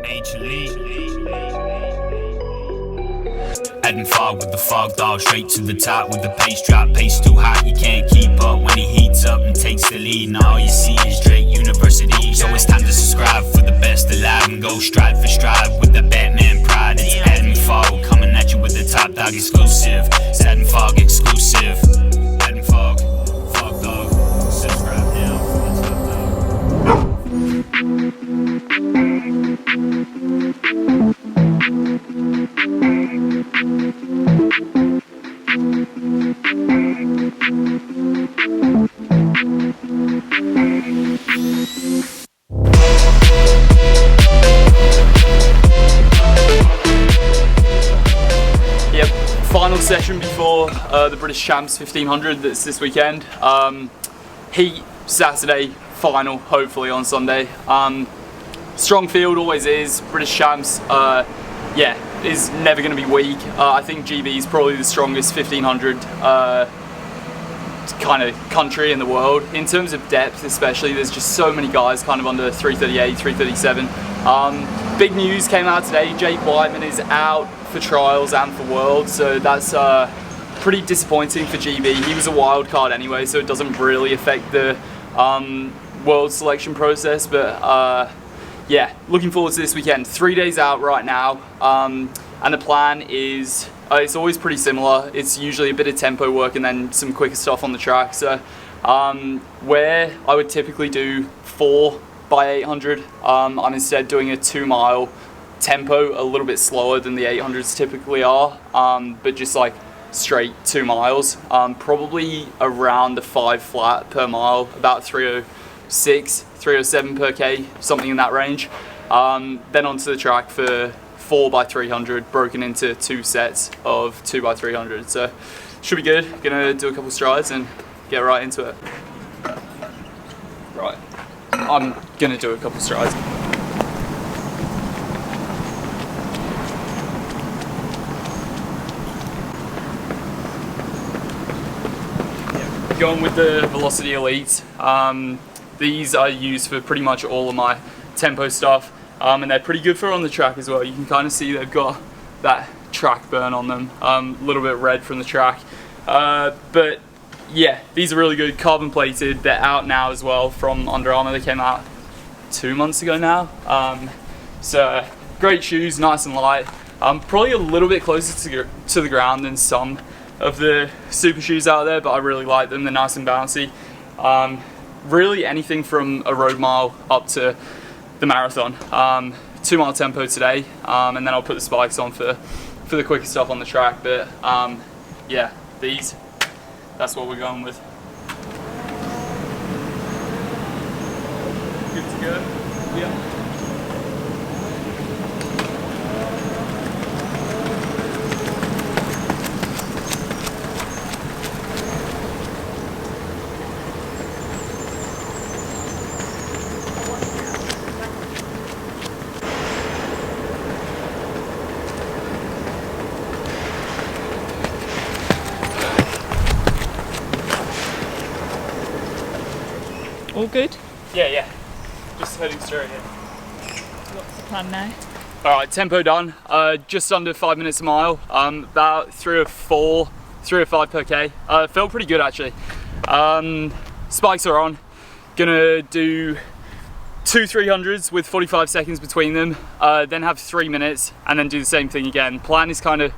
Major League. Adding fog with the fog dog, straight to the top with the pace drop. Pace too hot, you can't keep up when he heats up and takes the lead. Now all you see is Drake University. So it's time to subscribe for the best alive and go stride for stride with the Batman pride. It's adding fog, coming at you with the top dog exclusive. It's adding fog exclusive. Adding fog, fog dog. Subscribe now for the top dog. Final session before the British Champs 1500 that's this weekend. Heat Saturday, final hopefully on Sunday. Strong field always is. British Champs, yeah, is never going to be weak. I think GB is probably the strongest 1500 kind of country in the world. In terms of depth especially, there's just so many guys kind of under 338, 337. Big news came out today, Jake Whiteman is out for trials and for Worlds, so that's pretty disappointing for GB. He was a wild card anyway, so it doesn't really affect the World selection process, but yeah, looking forward to this weekend. 3 days out right now, and the plan is, it's always pretty similar. It's usually a bit of tempo work and then some quicker stuff on the track. So where I would typically do 4 by 800, I'm instead doing a 2 mile tempo, a little bit slower than the 800s typically are, but just like straight 2 miles, probably around the 5 flat per mile, about 306, 307 per K, something in that range. Then onto the track for 4 by 300, broken into 2 sets of 2 by 300. So should be good. Gonna do a couple strides and get right into it. Right, I'm gonna do a couple strides. Going with the Velocity Elite. These I use for pretty much all of my tempo stuff, and they're pretty good for on the track as well. You can kind of see they've got that track burn on them, a little bit red from the track. But yeah, these are really good, carbon plated. They're out now as well from Under Armour. They came out 2 months ago now. So great shoes, nice and light. Probably a little bit closer to the ground than some of the super shoes out there, but I really like them. They're nice and bouncy. Really anything from a road mile up to the marathon. 2 mile tempo today, and then I'll put the spikes on for the quicker stuff on the track. But yeah, these, that's what we're going with. Good to go? Yeah. All good? Yeah. Just heading straight in. What's the plan now? Alright, tempo done. Just under 5 minutes a mile. About 304, 305 per K. Felt pretty good actually. Spikes are on. Gonna do 2 300s with 45 seconds between them. Then have 3 minutes and then do the same thing again. Plan is kind of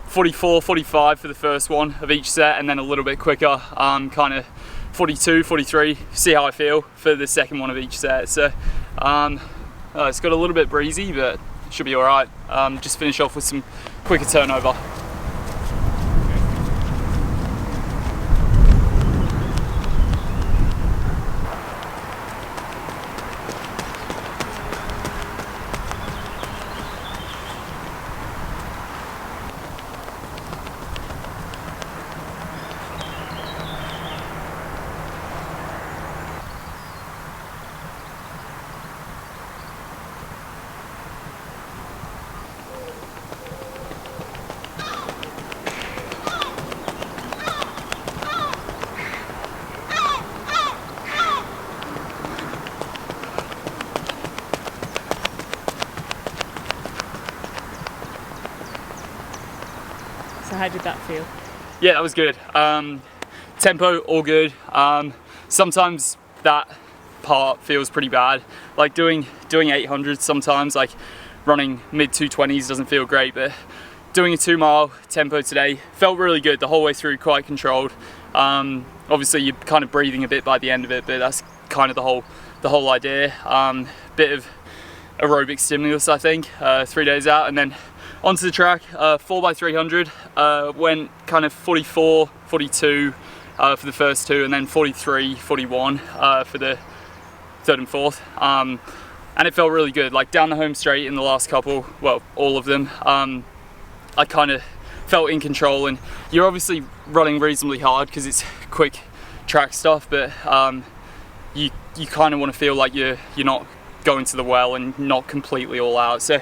44, 45 for the first one of each set, and then a little bit quicker, kind of 42, 43, see how I feel for the second one of each set. So it's got a little bit breezy, but should be all right. Just finish off with some quicker turnover. how did that feel? Yeah, that was good. Tempo, all good. Sometimes that part feels pretty bad. Like doing 800 sometimes, like running mid 220s doesn't feel great, but doing a 2 mile tempo today felt really good the whole way through, quite controlled. Obviously you're kind of breathing a bit by the end of it, but that's kind of the whole idea. Bit of aerobic stimulus, I think, 3 days out, and then onto the track, 4x300, went kind of 44, 42 for the first two, and then 43, 41 for the third and fourth. And it felt really good, like down the home straight in the last couple, well, all of them. I kind of felt in control, and you're obviously running reasonably hard because it's quick track stuff, but you kind of want to feel like you're not going to the well and not completely all out. So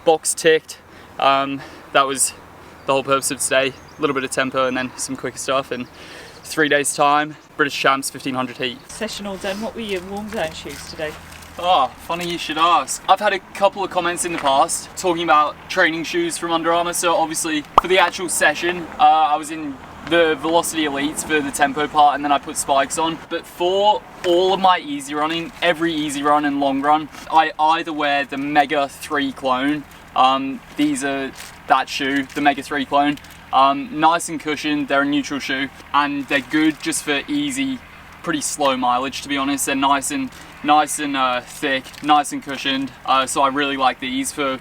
box ticked. That was the whole purpose of today. A little bit of tempo and then some quicker stuff. And 3 days time, British Champs 1500 heat. Session all done. What were your warm down shoes today? Oh, funny you should ask. I've had a couple of comments in the past talking about training shoes from Under Armour. So obviously for the actual session, I was in the Velocity Elites for the tempo part, and then I put spikes on. But for all of my easy running, every easy run and long run, I either wear the Mega 3 clone. These are that shoe, the Mega 3 clone. Nice and cushioned, they're a neutral shoe, and they're good just for easy, pretty slow mileage, to be honest. They're nice and thick, nice and cushioned, so I really like these for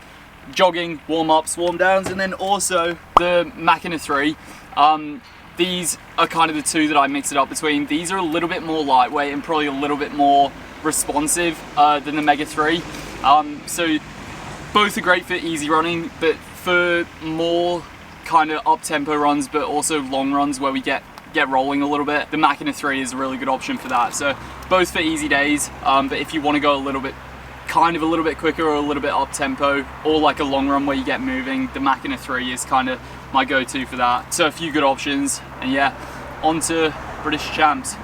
jogging, warm-ups, warm-downs. And then also the Machina 3. These are kind of the two that I mix it up between. These are a little bit more lightweight and probably a little bit more responsive than the Mega 3. So both are great for easy running, but for more kind of up-tempo runs, but also long runs where we get rolling a little bit, the Machina 3 is a really good option for that. So both for easy days, but if you want to go a little bit quicker or a little bit up-tempo, or like a long run where you get moving, the Machina 3 is kind of my go-to for that. So a few good options, and yeah, on to British Champs.